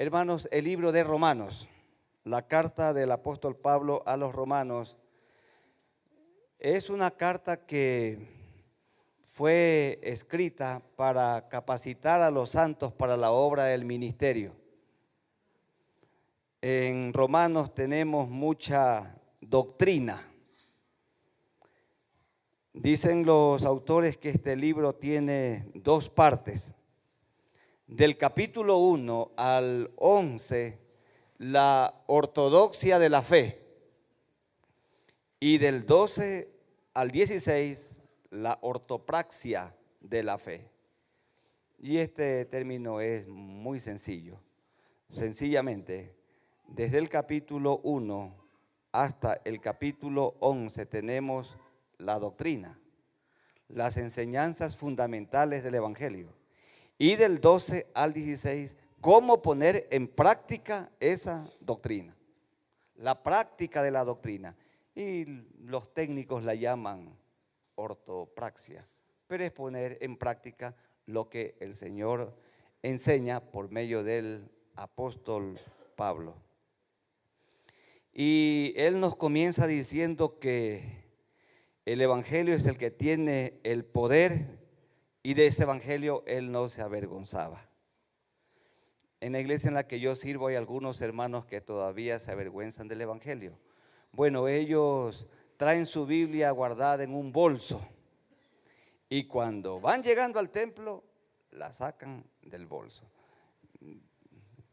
Hermanos, el libro de Romanos, la carta del apóstol Pablo a los romanos, es una carta que fue escrita para capacitar a los santos para la obra del ministerio. En Romanos tenemos mucha doctrina. Dicen los autores que este libro tiene dos partes. Del capítulo 1 al 11, la ortodoxia de la fe. Y del 12 al 16, la ortopraxia de la fe. Y este término es muy sencillo. Sencillamente, desde el capítulo 1 hasta el capítulo 11 tenemos la doctrina, las enseñanzas fundamentales del Evangelio. Y del 12 al 16, cómo poner en práctica esa doctrina, la práctica de la doctrina. Y los técnicos la llaman ortopraxia, pero es poner en práctica lo que el Señor enseña por medio del apóstol Pablo. Y él nos comienza diciendo que el Evangelio es el que tiene el poder, y de ese Evangelio él no se avergonzaba. En la iglesia en la que yo sirvo hay algunos hermanos que todavía se avergüenzan del Evangelio. Bueno, ellos traen su Biblia guardada en un bolso y cuando van llegando al templo la sacan del bolso.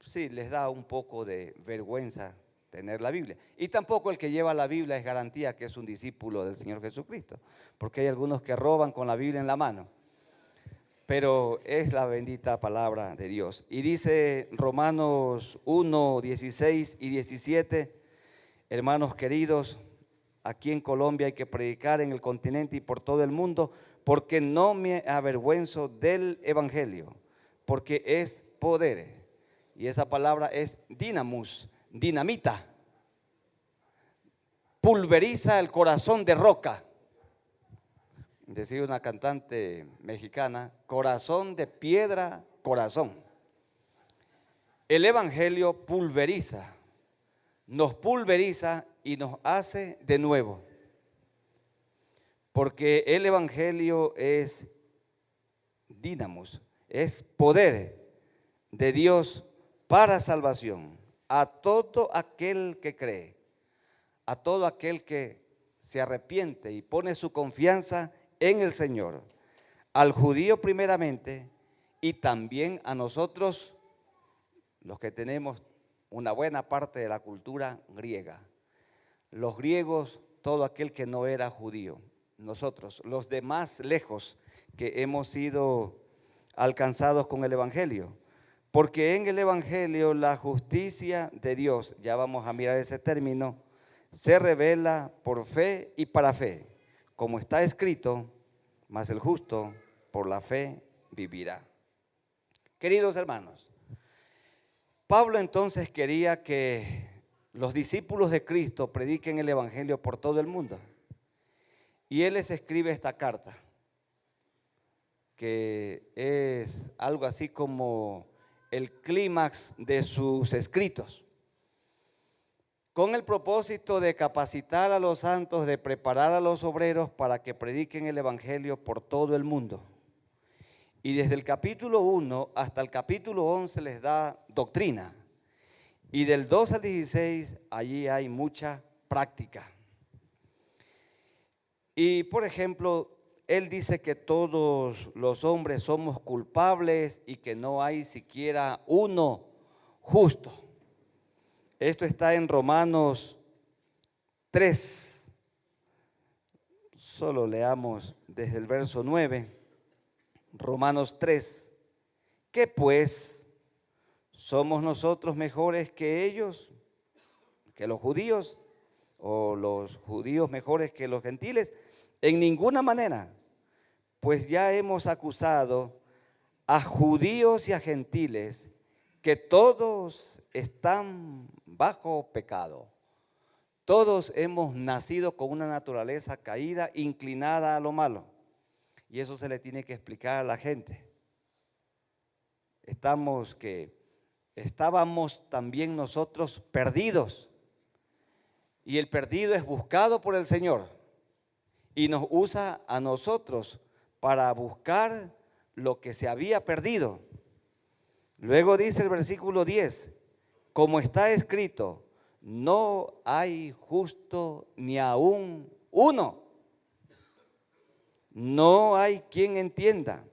Sí, les da un poco de vergüenza tener la Biblia. Y tampoco el que lleva la Biblia es garantía que es un discípulo del Señor Jesucristo, porque hay algunos que roban con la Biblia en la mano. Pero es la bendita palabra de Dios. Y dice Romanos 1, 16 y 17, hermanos queridos, aquí en Colombia hay que predicar en el continente y por todo el mundo, porque no me avergüenzo del Evangelio, porque es poder. Y esa palabra es dinamus, dinamita. Pulveriza el corazón de roca. Decía una cantante mexicana, corazón de piedra, corazón. El Evangelio pulveriza, nos pulveriza y nos hace de nuevo. Porque el Evangelio es dinamos, es poder de Dios para salvación a todo aquel que cree, a todo aquel que se arrepiente y pone su confianza en el Señor, al judío primeramente y también a nosotros, los que tenemos una buena parte de la cultura griega. Los griegos, todo aquel que no era judío. Nosotros, los demás lejos que hemos sido alcanzados con el Evangelio. Porque en el Evangelio la justicia de Dios, ya vamos a mirar ese término, se revela por fe y para fe. Como está escrito, mas el justo por la fe vivirá. Queridos hermanos, Pablo entonces quería que los discípulos de Cristo prediquen el Evangelio por todo el mundo. Y él les escribe esta carta, que es algo así como el clímax de sus escritos, con el propósito de capacitar a los santos, de preparar a los obreros para que prediquen el Evangelio por todo el mundo. Y desde el capítulo 1 hasta el capítulo 11 les da doctrina. Y del 2 al 16 allí hay mucha práctica. Y por ejemplo, él dice que todos los hombres somos culpables y que no hay siquiera uno justo. Esto está en Romanos 3. Solo leamos desde el verso 9. Romanos 3. ¿Qué pues? ¿Somos nosotros mejores que ellos, que los judíos? ¿O los judíos mejores que los gentiles? En ninguna manera, pues ya hemos acusado a judíos y a gentiles que todos están bajo pecado. Todos hemos nacido con una naturaleza caída, inclinada a lo malo. Y eso se le tiene que explicar a la gente. Estamos que estábamos también nosotros perdidos. Y el perdido es buscado por el Señor y nos usa a nosotros para buscar lo que se había perdido. Luego dice el versículo 10, como está escrito, no hay justo ni aún uno. No hay quien entienda,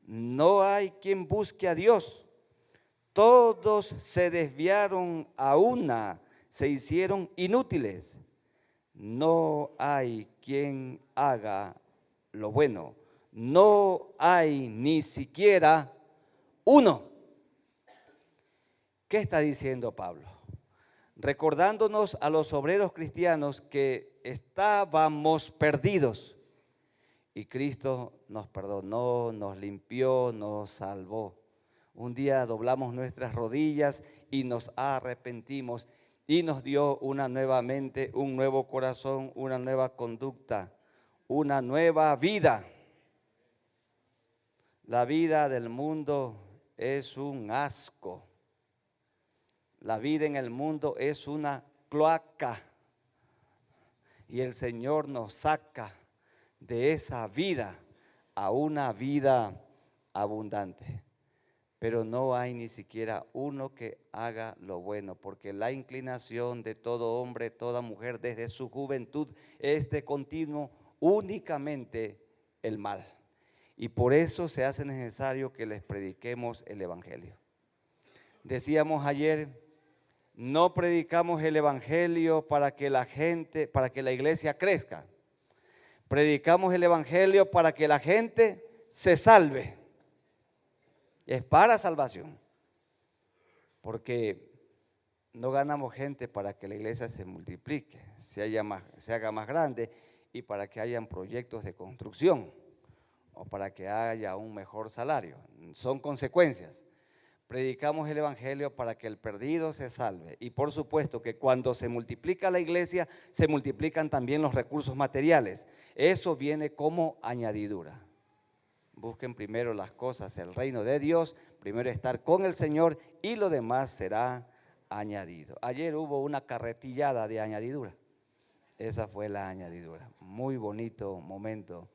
no hay quien busque a Dios. Todos se desviaron a una, se hicieron inútiles. No hay quien haga lo bueno. No hay ni siquiera uno. ¿Qué está diciendo Pablo? Recordándonos a los obreros cristianos que estábamos perdidos y Cristo nos perdonó, nos limpió, nos salvó. Un día doblamos nuestras rodillas y nos arrepentimos y nos dio una nueva mente, un nuevo corazón, una nueva conducta, una nueva vida. La vida del mundo es un asco. La vida en el mundo es una cloaca. Y el Señor nos saca de esa vida a una vida abundante. Pero no hay ni siquiera uno que haga lo bueno, porque la inclinación de todo hombre, toda mujer desde su juventud es de continuo únicamente el mal. Y por eso se hace necesario que les prediquemos el Evangelio. Decíamos ayer, no predicamos el Evangelio para que la gente, para que la iglesia crezca. Predicamos el Evangelio para que la gente se salve. Es para salvación. Porque no ganamos gente para que la iglesia se multiplique, se haga más grande y para que hayan proyectos de construcción o para que haya un mejor salario. Son consecuencias. Predicamos el Evangelio para que el perdido se salve. Y por supuesto que cuando se multiplica la iglesia, se multiplican también los recursos materiales. Eso viene como añadidura. Busquen primero las cosas, el reino de Dios, primero estar con el Señor y lo demás será añadido. Ayer hubo una carretillada de añadidura. Esa fue la añadidura. Muy bonito momento.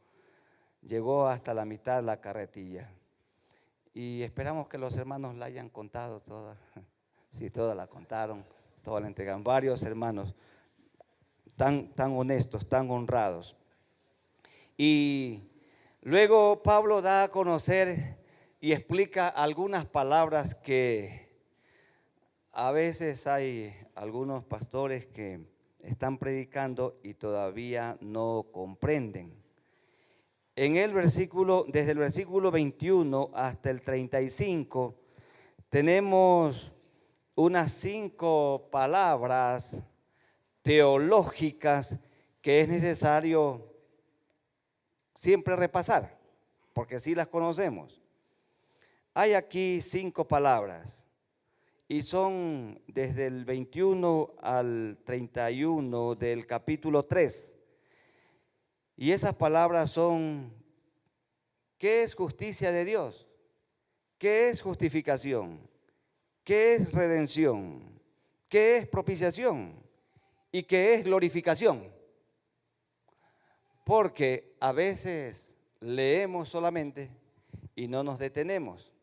Llegó hasta la mitad la carretilla. Y esperamos que los hermanos la hayan contado toda. Sí, todas la contaron, todas la entregaron. Varios hermanos tan honestos, tan honrados. Y luego Pablo da a conocer y explica algunas palabras que a veces hay algunos pastores que están predicando y todavía no comprenden. En el versículo, desde el versículo 21 hasta el 35, tenemos unas 5 palabras teológicas que es necesario siempre repasar, porque sí las conocemos. Hay aquí 5 palabras y son desde el 21 al 31 del capítulo 3. Y esas palabras son, ¿qué es justicia de Dios? ¿Qué es justificación? ¿Qué es redención? ¿Qué es propiciación? ¿Y qué es glorificación? Porque a veces leemos solamente y no nos detenemos.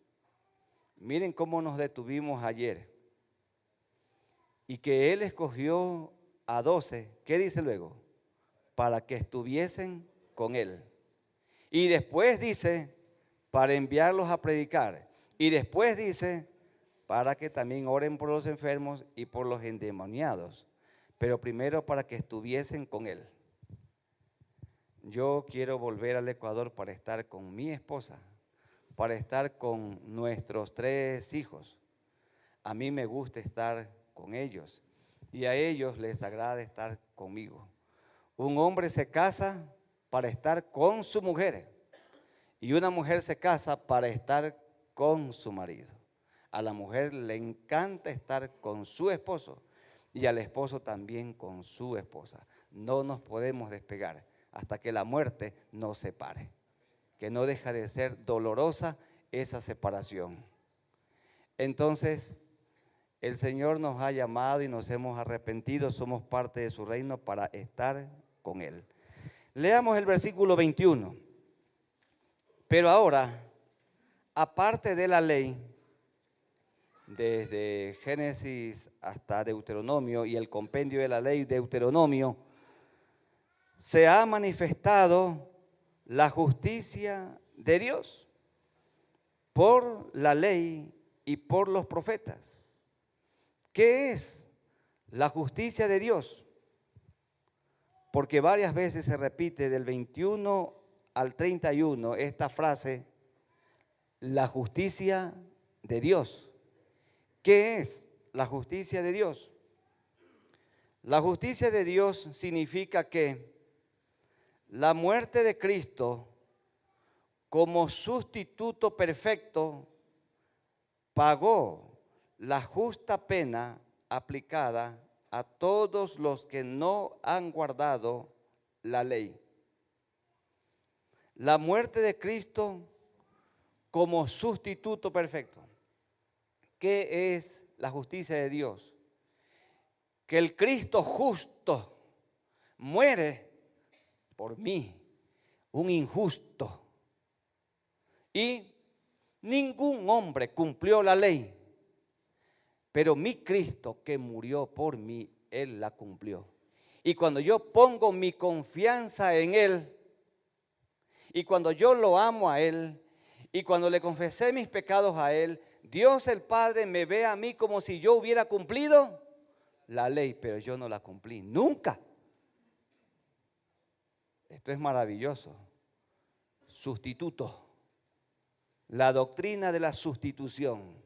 Miren cómo nos detuvimos ayer. Y que Él escogió a 12, ¿qué dice luego? Para que estuviesen con Él. Y después dice, para enviarlos a predicar. Y después dice, para que también oren por los enfermos y por los endemoniados. Pero primero para que estuviesen con Él. Yo quiero volver al Ecuador para estar con mi esposa, para estar con nuestros 3 hijos. A mí me gusta estar con ellos y a ellos les agrada estar conmigo. Un hombre se casa para estar con su mujer y una mujer se casa para estar con su marido. A la mujer le encanta estar con su esposo y al esposo también con su esposa. No nos podemos despegar hasta que la muerte nos separe, que no deja de ser dolorosa esa separación. Entonces, El Señor nos ha llamado y nos hemos arrepentido, somos parte de su reino para estar con Él. Leamos el versículo 21. Pero ahora, aparte de la ley, desde Génesis hasta Deuteronomio y el compendio de la ley Deuteronomio, se ha manifestado la justicia de Dios por la ley y por los profetas. ¿Qué es la justicia de Dios? Porque varias veces se repite del 21 al 31 esta frase, la justicia de Dios. ¿Qué es la justicia de Dios? La justicia de Dios significa que la muerte de Cristo como sustituto perfecto pagó la justa pena aplicada a todos los que no han guardado la ley. La muerte de Cristo como sustituto perfecto. ¿Qué es la justicia de Dios? Que el Cristo justo muere por mí, un injusto. Y ningún hombre cumplió la ley, pero mi Cristo que murió por mí, Él la cumplió. Y cuando yo pongo mi confianza en Él, y cuando yo lo amo a Él, y cuando le confesé mis pecados a Él, Dios el Padre me ve a mí como si yo hubiera cumplido la ley, pero yo no la cumplí, nunca. Esto es maravilloso. Sustituto. La doctrina de la sustitución.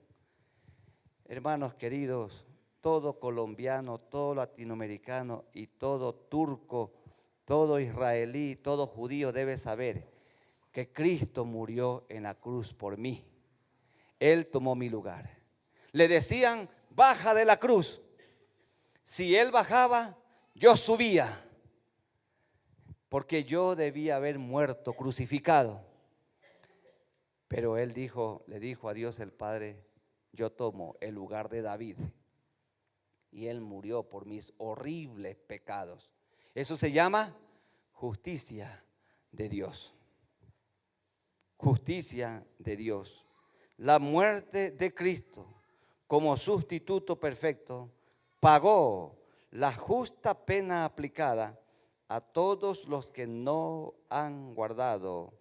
Hermanos queridos, todo colombiano, todo latinoamericano y todo turco, todo israelí, todo judío debe saber que Cristo murió en la cruz por mí. Él tomó mi lugar. Le decían, baja de la cruz. Si Él bajaba, yo subía. Porque yo debía haber muerto crucificado. Pero Él le dijo a Dios el Padre, yo tomo el lugar de David. Y Él murió por mis horribles pecados. Eso se llama justicia de Dios. Justicia de Dios. La muerte de Cristo como sustituto perfecto pagó la justa pena aplicada a todos los que no han guardado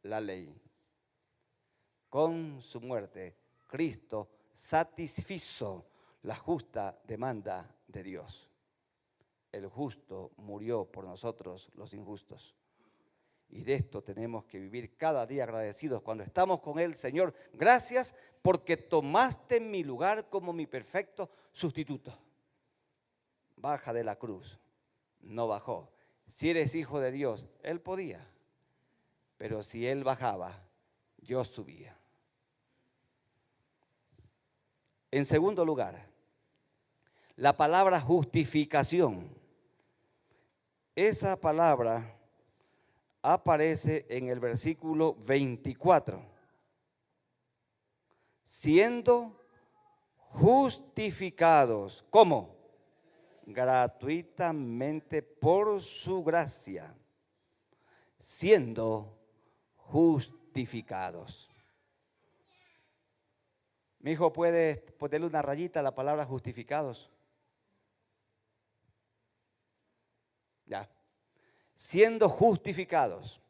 la ley. Con su muerte, Cristo satisfizo la justa demanda de Dios. El justo murió por nosotros, los injustos. Y de esto tenemos que vivir cada día agradecidos cuando estamos con Él. Señor, gracias porque tomaste mi lugar como mi perfecto sustituto. Baja de la cruz. No bajó. Si eres hijo de Dios, Él podía. Pero si Él bajaba, yo subía. En segundo lugar, la palabra justificación. Esa palabra aparece en el versículo 24. Siendo justificados. ¿Cómo? Gratuitamente por su gracia. Siendo justificados. Mi hijo puede ponerle una rayita a la palabra justificados. Ya. Siendo justificados.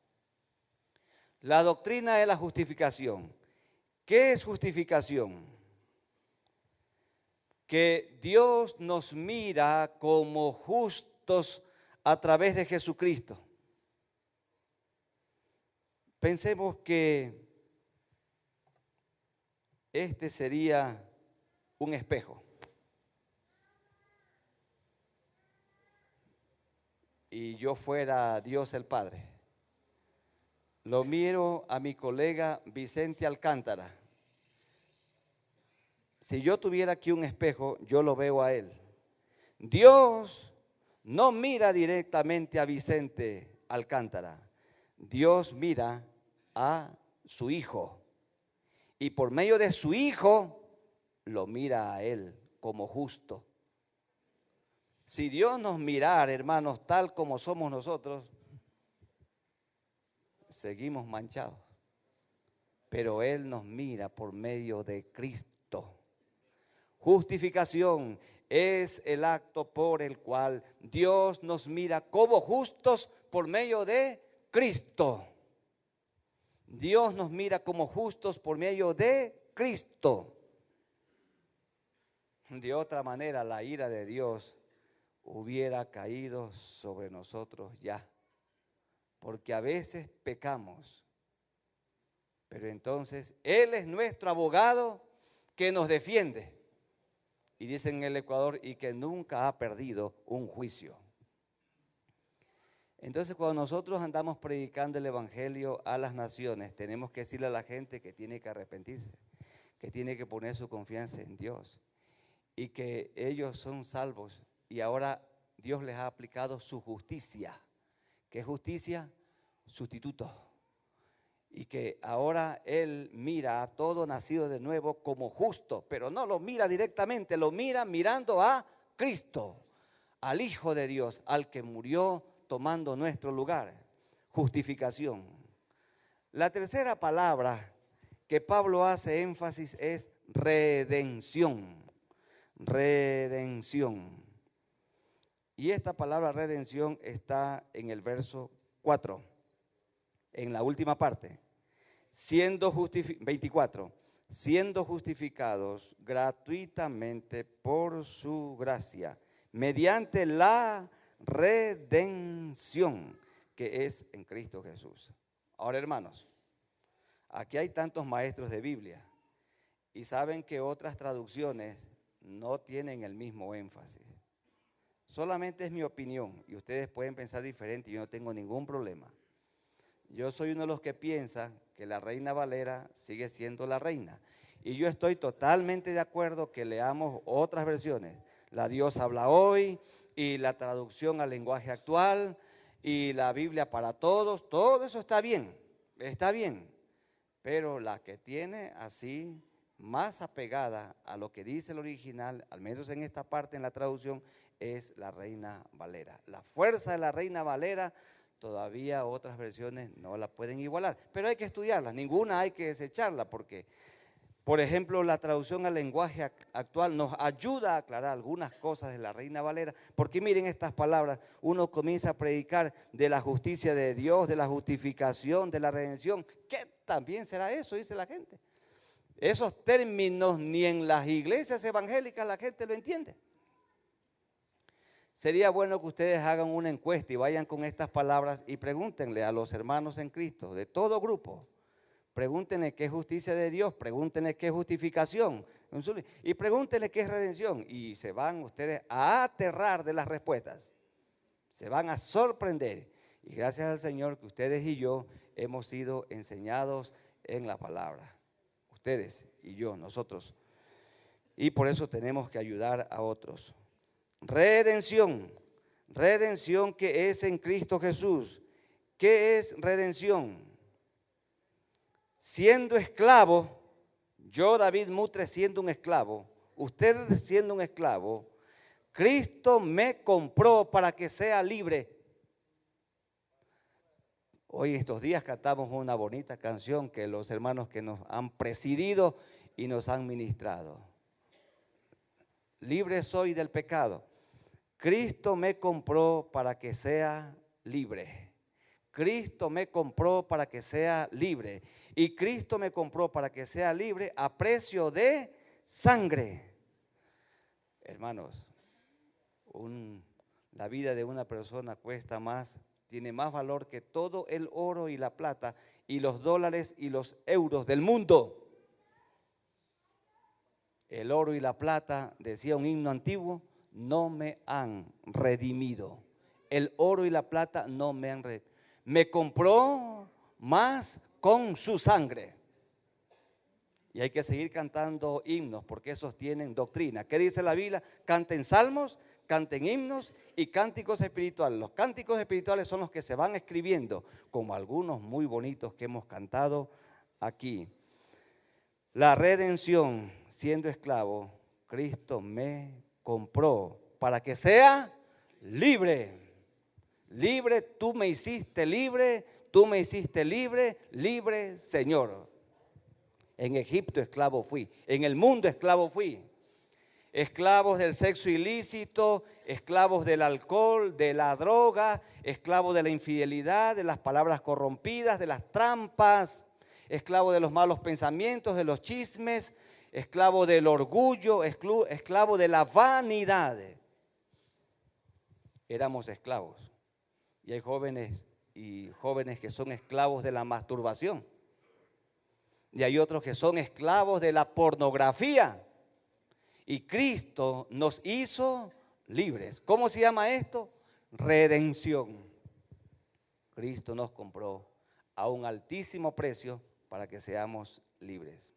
La doctrina de la justificación. ¿Qué es justificación? Que Dios nos mira como justos a través de Jesucristo. Pensemos que este sería un espejo. Y yo fuera Dios el Padre. Lo miro a mi colega Vicente Alcántara. Si yo tuviera aquí un espejo, yo lo veo a él. Dios no mira directamente a Vicente Alcántara. Dios mira a su Hijo. Y por medio de su Hijo, lo mira a él como justo. Si Dios nos mirara, hermanos, tal como somos nosotros, seguimos manchados. Pero Él nos mira por medio de Cristo. Justificación es el acto por el cual Dios nos mira como justos por medio de Cristo. Dios nos mira como justos por medio de Cristo. De otra manera, la ira de Dios hubiera caído sobre nosotros ya. Porque a veces pecamos. Pero entonces Él es nuestro abogado que nos defiende. Y dicen en el Ecuador, y que nunca ha perdido un juicio. Entonces, cuando nosotros andamos predicando el Evangelio a las naciones, tenemos que decirle a la gente que tiene que arrepentirse, que tiene que poner su confianza en Dios y que ellos son salvos y ahora Dios les ha aplicado su justicia. ¿Qué justicia? Sustituto. Y que ahora Él mira a todo nacido de nuevo como justo, pero no lo mira directamente, lo mira mirando a Cristo, al Hijo de Dios, al que murió tomando nuestro lugar. Justificación. La tercera palabra que Pablo hace énfasis es redención. Redención. Y esta palabra redención está en el verso 4, en la última parte. 24, siendo justificados gratuitamente por su gracia, mediante la redención que es en Cristo Jesús. Ahora, hermanos, aquí hay tantos maestros de Biblia y saben que otras traducciones no tienen el mismo énfasis. Solamente es mi opinión y ustedes pueden pensar diferente y yo no tengo ningún problema. Yo soy uno de los que piensa que la Reina Valera sigue siendo la reina. Y yo estoy totalmente de acuerdo que leamos otras versiones. La Dios habla hoy y la traducción al lenguaje actual y la Biblia para todos. Todo eso está bien, está bien. Pero la que tiene así más apegada a lo que dice el original, al menos en esta parte en la traducción, es la Reina Valera. La fuerza de la Reina Valera todavía otras versiones no la pueden igualar, pero hay que estudiarla, ninguna hay que desecharla porque, por ejemplo, la traducción al lenguaje actual nos ayuda a aclarar algunas cosas de la Reina Valera, porque miren estas palabras, uno comienza a predicar de la justicia de Dios, de la justificación, de la redención, ¿qué también será eso? Dice la gente. Esos términos ni en las iglesias evangélicas la gente lo entiende. Sería bueno que ustedes hagan una encuesta y vayan con estas palabras y pregúntenle a los hermanos en Cristo, de todo grupo, pregúntenle qué es justicia de Dios, pregúntenle qué es justificación y pregúntenle qué es redención y se van ustedes a aterrar de las respuestas, se van a sorprender y gracias al Señor que ustedes y yo hemos sido enseñados en la palabra, ustedes y yo, nosotros, y por eso tenemos que ayudar a otros. Redención, redención que es en Cristo Jesús. ¿Qué es redención? Siendo esclavo, yo David Mutre siendo un esclavo, ustedes siendo un esclavo, Cristo me compró para que sea libre. Hoy estos días cantamos una bonita canción que los hermanos que nos han presidido y nos han ministrado. Libre soy del pecado. Cristo me compró para que sea libre. Cristo me compró para que sea libre. Y Cristo me compró para que sea libre a precio de sangre. Hermanos, la vida de una persona cuesta más, tiene más valor que todo el oro y la plata y los dólares y los euros del mundo. El oro y la plata, decía un himno antiguo, no me han redimido. El oro y la plata no me han redimido. Me compró más con su sangre. Y hay que seguir cantando himnos porque esos tienen doctrina. ¿Qué dice la Biblia? Canten salmos, canten himnos y cánticos espirituales. Los cánticos espirituales son los que se van escribiendo, como algunos muy bonitos que hemos cantado aquí. La redención, siendo esclavo, Cristo me compró para que sea libre. Libre, tú me hiciste libre, tú me hiciste libre, libre, Señor. En Egipto esclavo fui, en el mundo esclavo fui. Esclavos del sexo ilícito, esclavos del alcohol, de la droga, esclavos de la infidelidad, de las palabras corrompidas, de las trampas, esclavos de los malos pensamientos, de los chismes, esclavo del orgullo, esclavo de la vanidad. Éramos esclavos. Y hay jóvenes que son esclavos de la masturbación. Y hay otros que son esclavos de la pornografía. Y Cristo nos hizo libres. ¿Cómo se llama esto? Redención. Cristo nos compró a un altísimo precio para que seamos libres.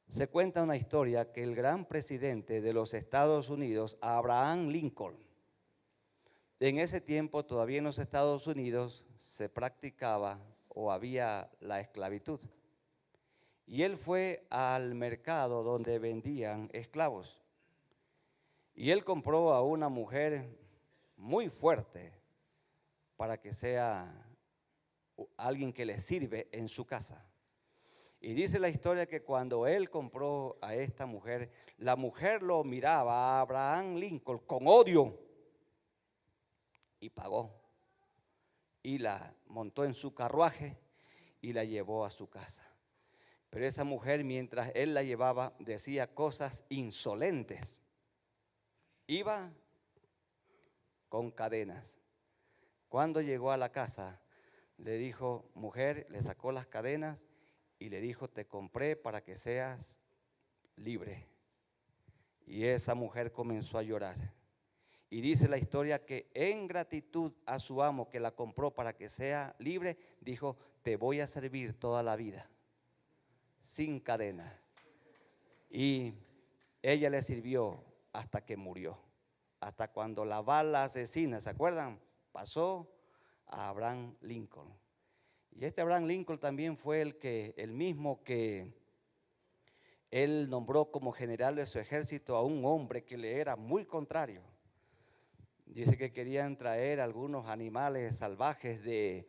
Se cuenta una historia que el gran presidente de los Estados Unidos, Abraham Lincoln, en ese tiempo todavía en los Estados Unidos se practicaba o había la esclavitud. Y él fue al mercado donde vendían esclavos. Y él compró a una mujer muy fuerte para que sea alguien que le sirve en su casa. Y dice la historia que cuando él compró a esta mujer, la mujer lo miraba a Abraham Lincoln con odio y pagó. Y la montó en su carruaje y la llevó a su casa. Pero esa mujer, mientras él la llevaba, decía cosas insolentes. Iba con cadenas. Cuando llegó a la casa, le dijo, mujer, le sacó las cadenas y le dijo, te compré para que seas libre. Y esa mujer comenzó a llorar. Y dice la historia que en gratitud a su amo que la compró para que sea libre, dijo, te voy a servir toda la vida, sin cadena. Y ella le sirvió hasta que murió. Hasta cuando la bala asesina, ¿se acuerdan? Pasó a Abraham Lincoln. Y este Abraham Lincoln también fue el mismo que él nombró como general de su ejército a un hombre que le era muy contrario. Dice que querían traer algunos animales salvajes de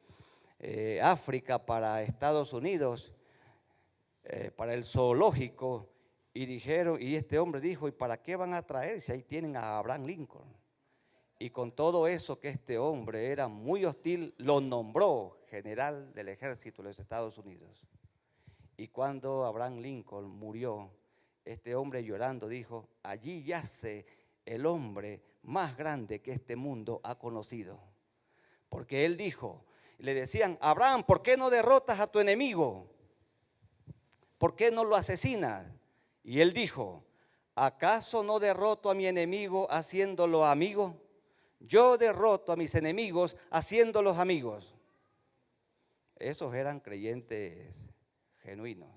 África para Estados Unidos, para el zoológico, y este hombre dijo, ¿y para qué van a traer si ahí tienen a Abraham Lincoln? Y con todo eso que este hombre era muy hostil, lo nombró general del ejército de los Estados Unidos. Y cuando Abraham Lincoln murió, este hombre llorando dijo, allí yace el hombre más grande que este mundo ha conocido. Porque él dijo, le decían, Abraham, ¿por qué no derrotas a tu enemigo? ¿Por qué no lo asesinas? Y él dijo, ¿acaso no derroto a mi enemigo haciéndolo amigo? Yo derroto a mis enemigos haciéndolos amigos. Esos eran creyentes genuinos.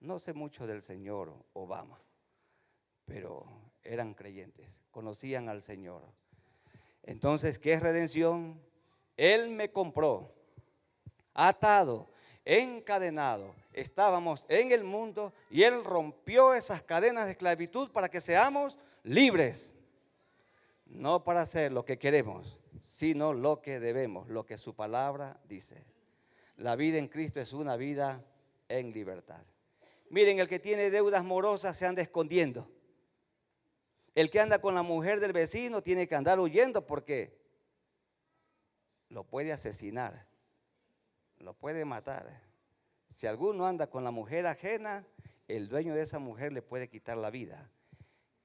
No sé mucho del señor Obama, pero eran creyentes, conocían al Señor. Entonces, ¿qué es redención? Él me compró, atado, encadenado. Estábamos en el mundo y Él rompió esas cadenas de esclavitud para que seamos libres. No para hacer lo que queremos, sino lo que debemos, lo que su palabra dice. La vida en Cristo es una vida en libertad. Miren, el que tiene deudas morosas se anda escondiendo. El que anda con la mujer del vecino tiene que andar huyendo porque lo puede asesinar, lo puede matar. Si alguno anda con la mujer ajena, el dueño de esa mujer le puede quitar la vida.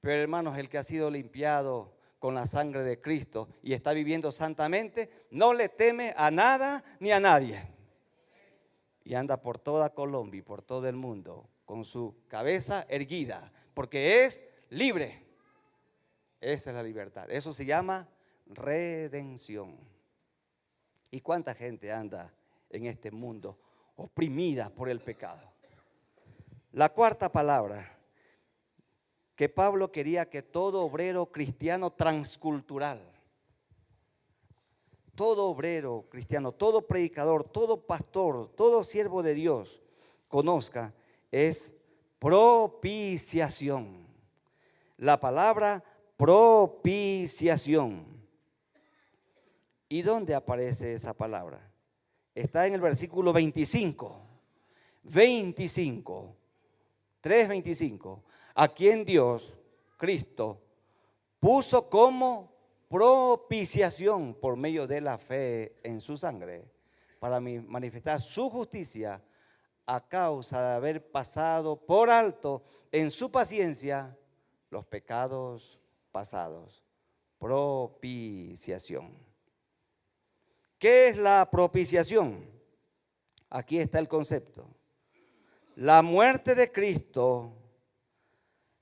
Pero hermanos, el que ha sido limpiado con la sangre de Cristo y está viviendo santamente, no le teme a nada ni a nadie. Y anda por toda Colombia y por todo el mundo con su cabeza erguida, porque es libre. Esa es la libertad. Eso se llama redención. ¿Y cuánta gente anda en este mundo oprimida por el pecado? La cuarta palabra, que Pablo quería que todo obrero cristiano transcultural, todo obrero cristiano, todo predicador, todo pastor, todo siervo de Dios conozca, es propiciación. La palabra propiciación. ¿Y dónde aparece esa palabra? Está en el versículo 25. 25. 3:25. A quien Dios, Cristo, puso como propiciación por medio de la fe en su sangre, para manifestar su justicia a causa de haber pasado por alto en su paciencia los pecados pasados. Propiciación. ¿Qué es la propiciación? Aquí está el concepto. La muerte de Cristo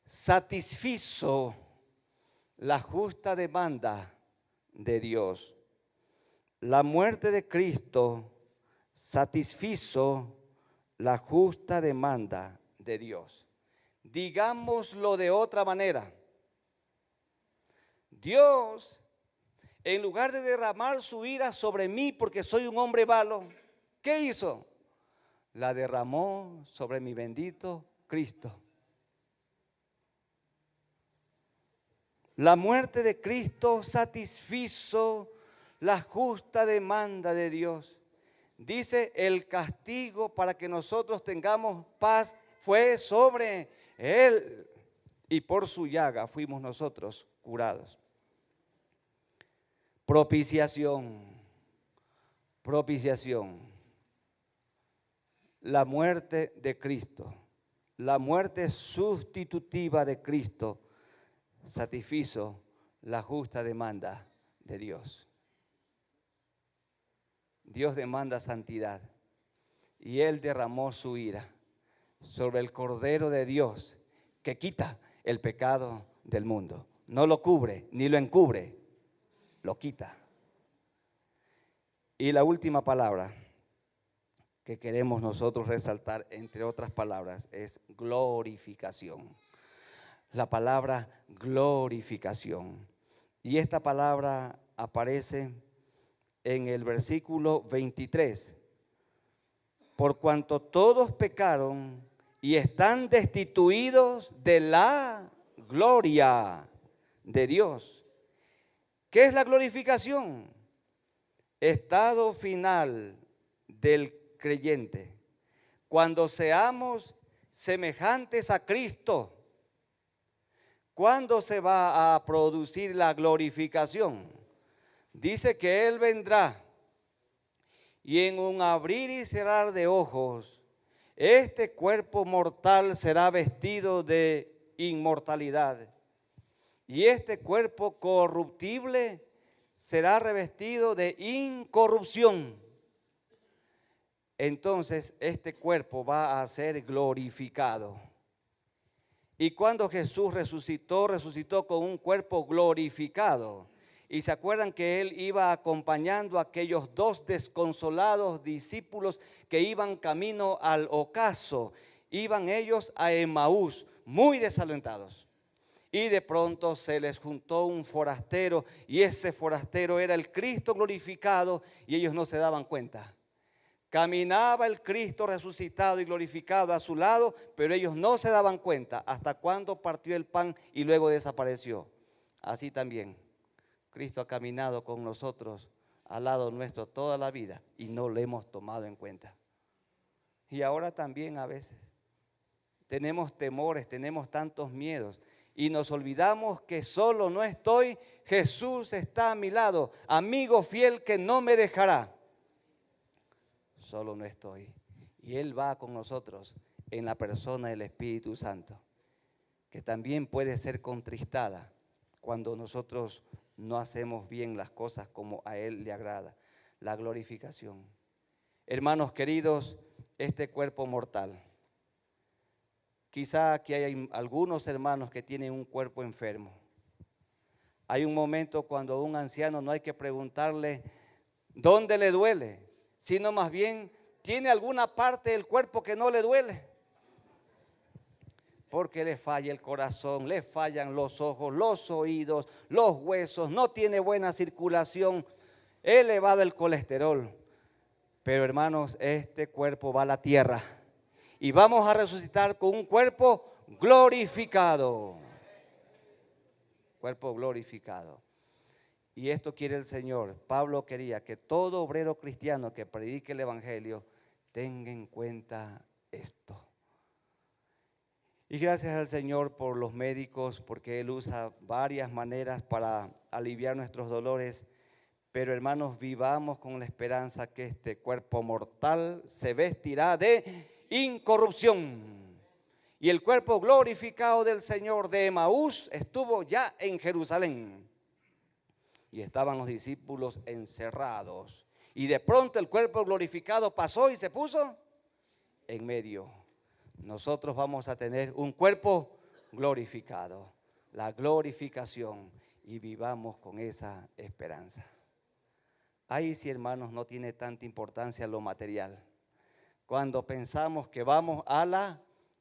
satisfizo la justa demanda de Dios. La muerte de Cristo satisfizo la justa demanda de Dios. Digámoslo de otra manera. Dios, en lugar de derramar su ira sobre mí porque soy un hombre malo, ¿qué hizo? La derramó sobre mi bendito Cristo. La muerte de Cristo satisfizo la justa demanda de Dios. Dice, el castigo para que nosotros tengamos paz fue sobre Él, y por su llaga fuimos nosotros curados. Propiciación, propiciación. La muerte de Cristo, la muerte sustitutiva de Cristo satisfizo la justa demanda de Dios. Dios demanda santidad y Él derramó su ira sobre el Cordero de Dios que quita el pecado del mundo. No lo cubre ni lo encubre, lo quita. Y la última palabra que queremos nosotros resaltar, entre otras palabras, es glorificación. La palabra glorificación. Y esta palabra aparece en el versículo 23. Por cuanto todos pecaron y están destituidos de la gloria de Dios. ¿Qué es la glorificación? Estado final del creyente. Cuando seamos semejantes a Cristo. ¿Cuándo se va a producir la glorificación? Dice que Él vendrá y en un abrir y cerrar de ojos, este cuerpo mortal será vestido de inmortalidad y este cuerpo corruptible será revestido de incorrupción. Entonces este cuerpo va a ser glorificado. Y cuando Jesús resucitó con un cuerpo glorificado. Y se acuerdan que Él iba acompañando a aquellos dos desconsolados discípulos que iban camino al ocaso. Iban ellos a Emaús, muy desalentados. Y de pronto se les juntó un forastero y ese forastero era el Cristo glorificado y ellos no se daban cuenta. Caminaba el Cristo resucitado y glorificado a su lado, pero ellos no se daban cuenta hasta cuando partió el pan y luego desapareció. Así también, Cristo ha caminado con nosotros al lado nuestro toda la vida y no lo hemos tomado en cuenta. Y ahora también a veces tenemos temores, tenemos tantos miedos y nos olvidamos que solo no estoy, Jesús está a mi lado, amigo fiel que no me dejará. Solo no estoy. Y Él va con nosotros en la persona del Espíritu Santo, que también puede ser contristada cuando nosotros no hacemos bien las cosas como a Él le agrada. La glorificación. Hermanos queridos, este cuerpo mortal. Quizá aquí hay algunos hermanos que tienen un cuerpo enfermo. Hay un momento cuando a un anciano no hay que preguntarle dónde le duele, sino más bien, ¿tiene alguna parte del cuerpo que no le duele? Porque le falla el corazón, le fallan los ojos, los oídos, los huesos, no tiene buena circulación, elevado el colesterol. Pero hermanos, este cuerpo va a la tierra y vamos a resucitar con un cuerpo glorificado. Cuerpo glorificado. Y esto quiere el Señor. Pablo quería que todo obrero cristiano que predique el Evangelio tenga en cuenta esto. Y gracias al Señor por los médicos, porque Él usa varias maneras para aliviar nuestros dolores. Pero hermanos, vivamos con la esperanza que este cuerpo mortal se vestirá de incorrupción. Y el cuerpo glorificado del Señor de Emaús estuvo ya en Jerusalén. Y estaban los discípulos encerrados. Y de pronto el cuerpo glorificado pasó y se puso en medio. Nosotros vamos a tener un cuerpo glorificado, la glorificación, y vivamos con esa esperanza. Ahí sí, hermanos, no tiene tanta importancia lo material. Cuando pensamos que vamos a la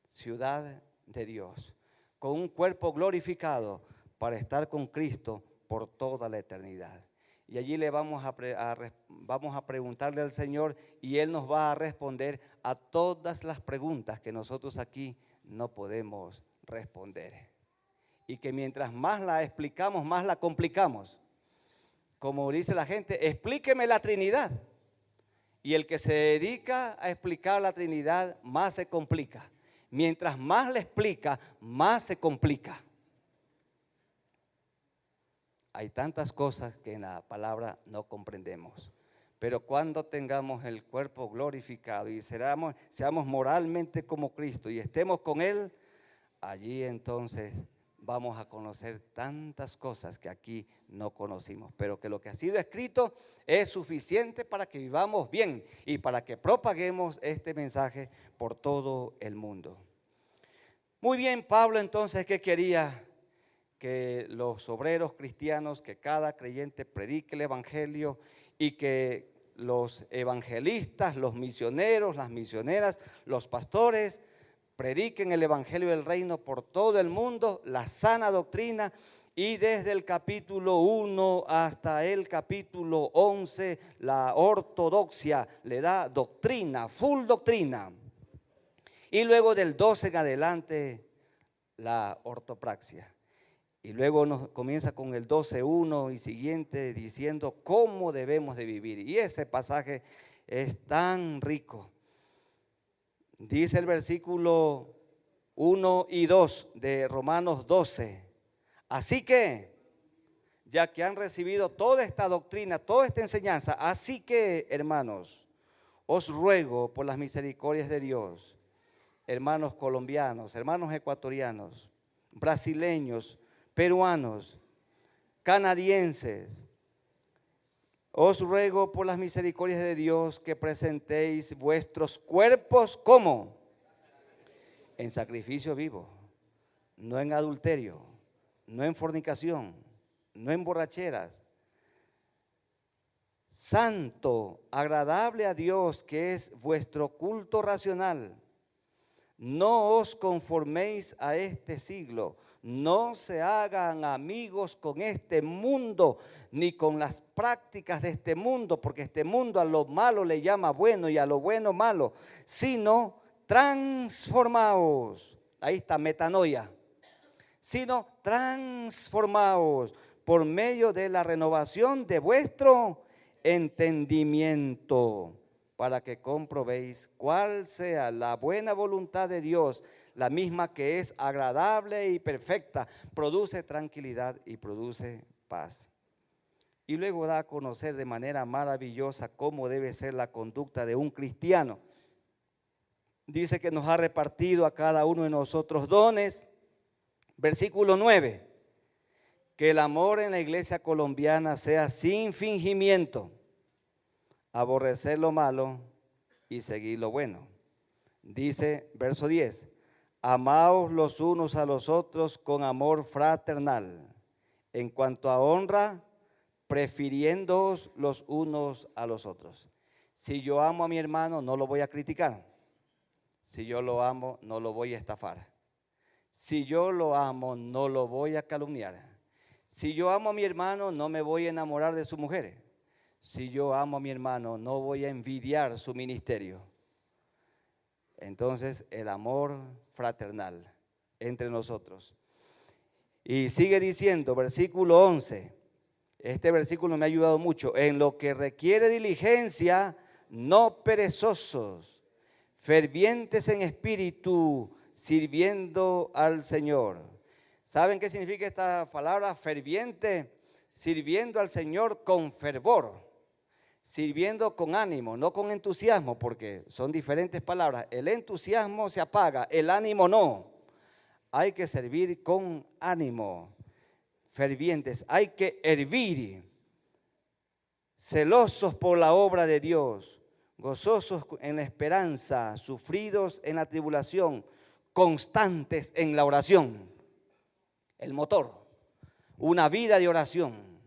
ciudad de Dios, con un cuerpo glorificado para estar con Cristo por toda la eternidad. Y allí le vamos a preguntarle al Señor y Él nos va a responder a todas las preguntas que nosotros aquí no podemos responder. Y que mientras más la explicamos, más la complicamos. Como dice la gente, explíqueme la Trinidad. Y el que se dedica a explicar la Trinidad, más se complica. Mientras más le explica, más se complica. Hay tantas cosas que en la palabra no comprendemos. Pero cuando tengamos el cuerpo glorificado y seamos moralmente como Cristo y estemos con Él, allí entonces vamos a conocer tantas cosas que aquí no conocimos, pero que lo que ha sido escrito es suficiente para que vivamos bien y para que propaguemos este mensaje por todo el mundo. Muy bien, Pablo entonces, ¿qué quería? Que los obreros cristianos, que cada creyente predique el evangelio y que los evangelistas, los misioneros, las misioneras, los pastores prediquen el evangelio del reino por todo el mundo, la sana doctrina, y desde el capítulo 1 hasta el capítulo 11, la ortodoxia le da doctrina, full doctrina. Y luego del 12 en adelante, la ortopraxia. Y luego nos comienza con el 12:1 y siguiente diciendo cómo debemos de vivir. Y ese pasaje es tan rico. Dice el versículo 1 y 2 de Romanos 12. Así que, ya que han recibido toda esta doctrina, toda esta enseñanza, así que, hermanos, os ruego por las misericordias de Dios, hermanos colombianos, hermanos ecuatorianos, brasileños, peruanos, canadienses, os ruego por las misericordias de Dios que presentéis vuestros cuerpos como en sacrificio vivo, no en adulterio, no en fornicación, no en borracheras, santo, agradable a Dios, que es vuestro culto racional. No os conforméis a este siglo, no se hagan amigos con este mundo, ni con las prácticas de este mundo, porque este mundo a lo malo le llama bueno y a lo bueno malo, sino transformaos, ahí está metanoia, sino transformaos por medio de la renovación de vuestro entendimiento, para que comprobéis cuál sea la buena voluntad de Dios, la misma que es agradable y perfecta, produce tranquilidad y produce paz. Y luego da a conocer de manera maravillosa cómo debe ser la conducta de un cristiano. Dice que nos ha repartido a cada uno de nosotros dones. Versículo 9, que el amor en la iglesia colombiana sea sin fingimiento, aborrecer lo malo y seguir lo bueno. Dice, verso 10, amaos los unos a los otros con amor fraternal. En cuanto a honra, prefiriéndoos los unos a los otros. Si yo amo a mi hermano, no lo voy a criticar. Si yo lo amo, no lo voy a estafar. Si yo lo amo, no lo voy a calumniar. Si yo amo a mi hermano, no me voy a enamorar de su mujer. Si yo amo a mi hermano, no voy a envidiar su ministerio. Entonces, el amor fraternal entre nosotros. Y sigue diciendo, versículo 11. Este versículo me ha ayudado mucho. En lo que requiere diligencia, no perezosos, fervientes en espíritu, sirviendo al Señor. ¿Saben qué significa esta palabra? Ferviente, sirviendo al Señor con fervor, sirviendo con ánimo, no con entusiasmo, porque son diferentes palabras. El entusiasmo se apaga, el ánimo no. Hay que servir con ánimo, fervientes, hay que hervir, celosos por la obra de Dios, gozosos en la esperanza, sufridos en la tribulación, constantes en la oración. El motor, una vida de oración,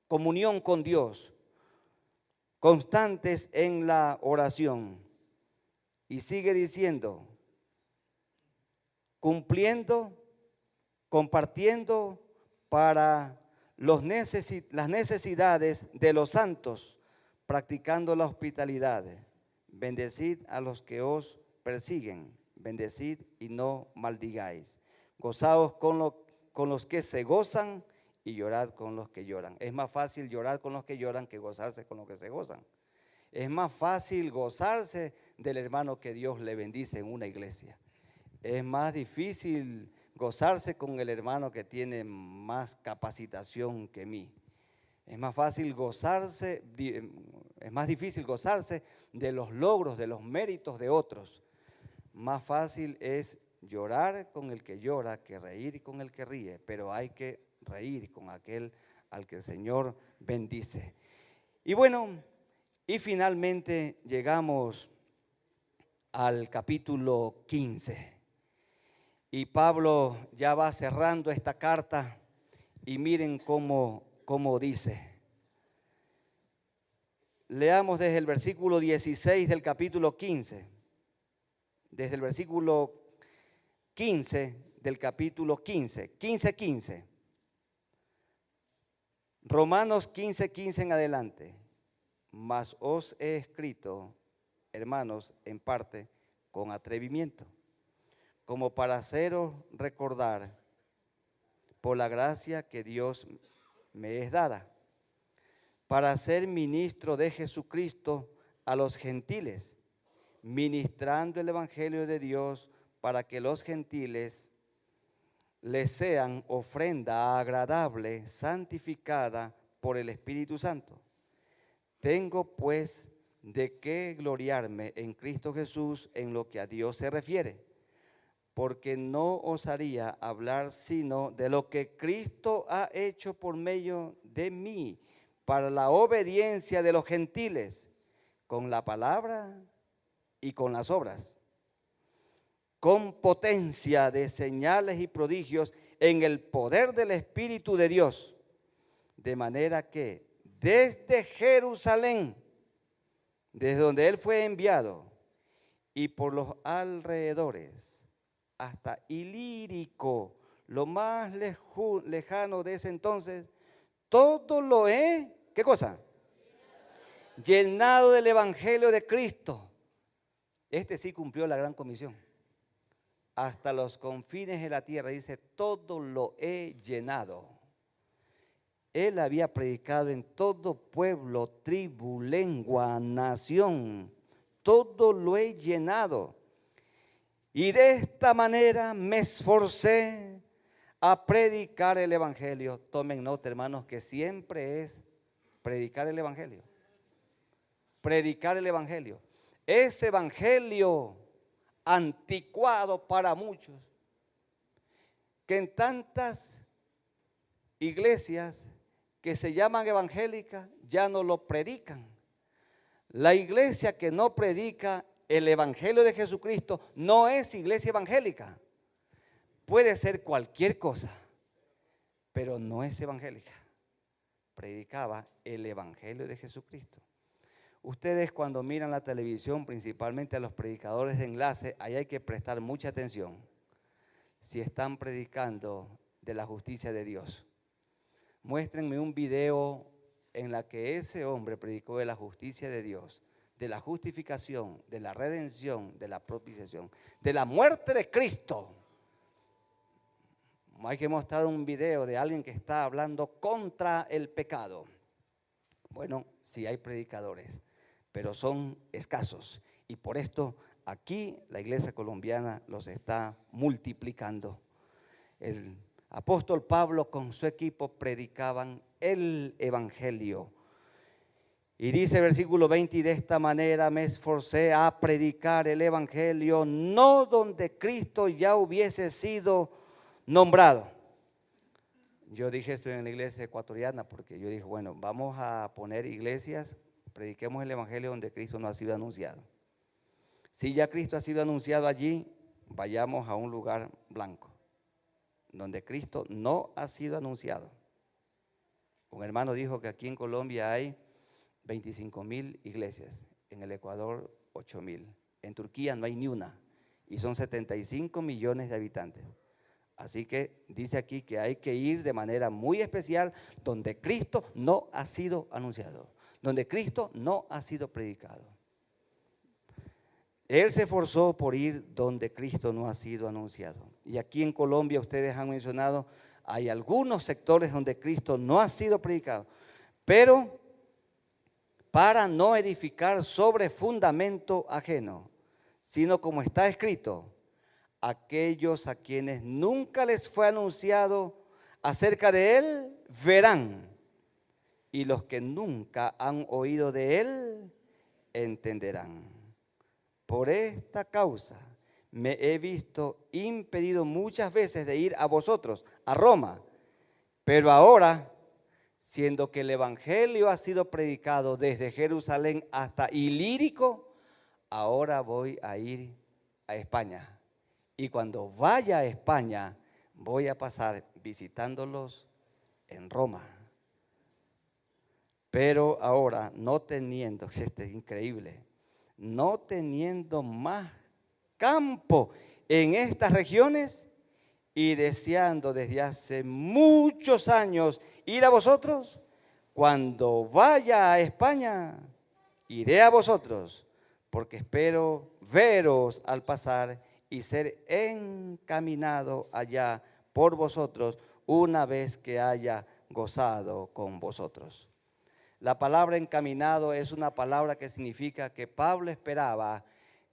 comunión con Dios, constantes en la oración. Y sigue diciendo, cumpliendo, compartiendo para las necesidades de los santos, practicando la hospitalidad. Bendecid a los que os persiguen, bendecid y no maldigáis. Gozaos con los que se gozan y llorad con los que lloran. Es más fácil llorar con los que lloran que gozarse con los que se gozan. Es más fácil gozarse del hermano que Dios le bendice en una iglesia. Es más difícil gozarse con el hermano que tiene más capacitación que mí. Es más fácil gozarse, es más difícil gozarse de los logros, de los méritos de otros. Más fácil es llorar con el que llora que reír con el que ríe, pero hay que reír con aquel al que el Señor bendice. Y bueno, y finalmente llegamos al capítulo 15. Y Pablo ya va cerrando esta carta y miren cómo dice. Leamos desde el versículo 16 del capítulo 15. Desde el versículo 15 del capítulo 15. 15. Romanos 15 en adelante. Mas os he escrito, hermanos, en parte con atrevimiento, como para haceros recordar por la gracia que Dios me es dada, para ser ministro de Jesucristo a los gentiles, ministrando el evangelio de Dios para que los gentiles les sean ofrenda agradable, santificada por el Espíritu Santo. Tengo pues de qué gloriarme en Cristo Jesús en lo que a Dios se refiere, porque no osaría hablar sino de lo que Cristo ha hecho por medio de mí, para la obediencia de los gentiles, con la palabra y con las obras, con potencia de señales y prodigios en el poder del Espíritu de Dios, de manera que desde Jerusalén, desde donde Él fue enviado, y por los alrededores, hasta Ilírico, lo más lejano de ese entonces, todo lo he, ¿qué cosa? Llenado del Evangelio de Cristo. Este sí cumplió la gran comisión. Hasta los confines de la tierra, dice, todo lo he llenado. Él había predicado en todo pueblo, tribu, lengua, nación. Todo lo he llenado. Y de esta manera me esforcé a predicar el evangelio. Tomen nota, hermanos, que siempre es predicar el evangelio. Predicar el evangelio. Ese evangelio anticuado para muchos, que en tantas iglesias que se llaman evangélicas ya no lo predican. La iglesia que no predica el evangelio de Jesucristo no es iglesia evangélica. Puede ser cualquier cosa, pero no es evangélica. Predicaba el evangelio de Jesucristo. Ustedes cuando miran la televisión, principalmente a los predicadores de enlace, ahí hay que prestar mucha atención si están predicando de la justicia de Dios. Muéstrenme un video en la que ese hombre predicó de la justicia de Dios, de la justificación, de la redención, de la propiciación, de la muerte de Cristo. Hay que mostrar un video de alguien que está hablando contra el pecado. Bueno, sí hay predicadores, pero son escasos. Y por esto aquí la iglesia colombiana los está multiplicando. El apóstol Pablo con su equipo predicaban el evangelio. Y dice el versículo 20, y de esta manera me esforcé a predicar el evangelio, no donde Cristo ya hubiese sido nombrado. Yo dije esto en la iglesia ecuatoriana porque yo dije, bueno, vamos a poner iglesias, prediquemos el evangelio donde Cristo no ha sido anunciado. Si ya Cristo ha sido anunciado allí, vayamos a un lugar blanco, donde Cristo no ha sido anunciado. Un hermano dijo que aquí en Colombia hay 25,000 iglesias, en el Ecuador 8,000, en Turquía no hay ni una, y son 75 millones de habitantes. Así que dice aquí que hay que ir de manera muy especial donde Cristo no ha sido anunciado, donde Cristo no ha sido predicado. Él se esforzó por ir donde Cristo no ha sido anunciado. Y aquí en Colombia ustedes han mencionado, hay algunos sectores donde Cristo no ha sido predicado, pero para no edificar sobre fundamento ajeno, sino como está escrito, aquellos a quienes nunca les fue anunciado acerca de Él, verán, y los que nunca han oído de Él, entenderán. Por esta causa me he visto impedido muchas veces de ir a vosotros, a Roma, pero ahora, siendo que el evangelio ha sido predicado desde Jerusalén hasta Ilírico, ahora voy a ir a España. Y cuando vaya a España, voy a pasar visitándolos en Roma. Pero ahora, no teniendo, esto es increíble, no teniendo más campo en estas regiones y deseando desde hace muchos años ir a vosotros, cuando vaya a España, iré a vosotros, porque espero veros al pasar y ser encaminado allá por vosotros una vez que haya gozado con vosotros. La palabra encaminado es una palabra que significa que Pablo esperaba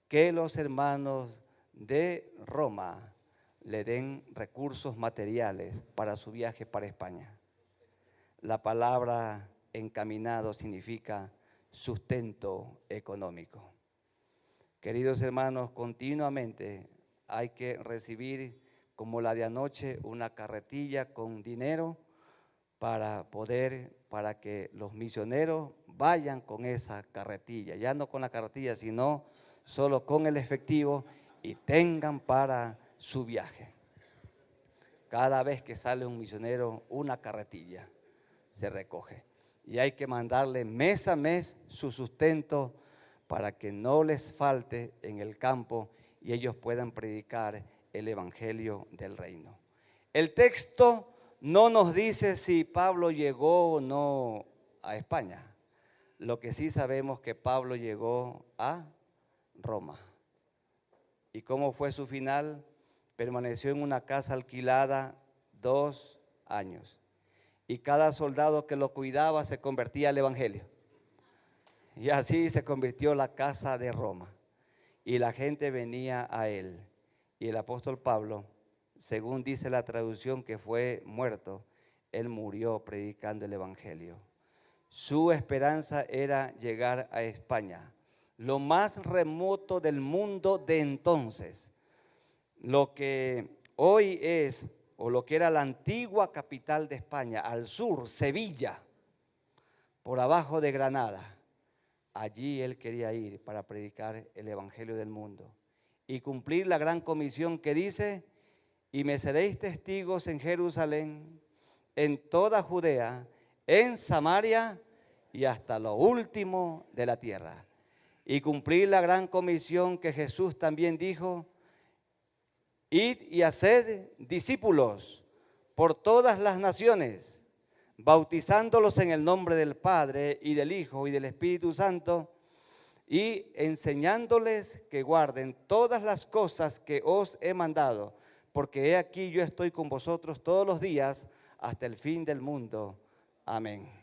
que los hermanos de Roma le den recursos materiales para su viaje para España. La palabra encaminado significa sustento económico. Queridos hermanos, continuamente hay que recibir, como la de anoche, una carretilla con dinero para que los misioneros vayan con esa carretilla, ya no con la carretilla, sino solo con el efectivo y tengan para su viaje. Cada vez que sale un misionero, una carretilla se recoge y hay que mandarle mes a mes su sustento para que no les falte en el campo y ellos puedan predicar el evangelio del reino. El texto no nos dice si Pablo llegó o no a España. Lo que sí sabemos que Pablo llegó a Roma. ¿Y cómo fue su final? Permaneció en una casa alquilada 2 años. Y cada soldado que lo cuidaba se convertía al evangelio. Y así se convirtió la casa de Roma. Y la gente venía a él. Y el apóstol Pablo, según dice la traducción, que fue muerto, él murió predicando el evangelio. Su esperanza era llegar a España, lo más remoto del mundo de entonces. Lo que hoy es, o lo que era la antigua capital de España, al sur, Sevilla, por abajo de Granada. Allí él quería ir para predicar el evangelio del mundo y cumplir la gran comisión que dice: y me seréis testigos en Jerusalén, en toda Judea, en Samaria y hasta lo último de la tierra. Y cumplir la gran comisión que Jesús también dijo: id y haced discípulos por todas las naciones, bautizándolos en el nombre del Padre y del Hijo y del Espíritu Santo, y enseñándoles que guarden todas las cosas que os he mandado, porque he aquí yo estoy con vosotros todos los días hasta el fin del mundo. Amén.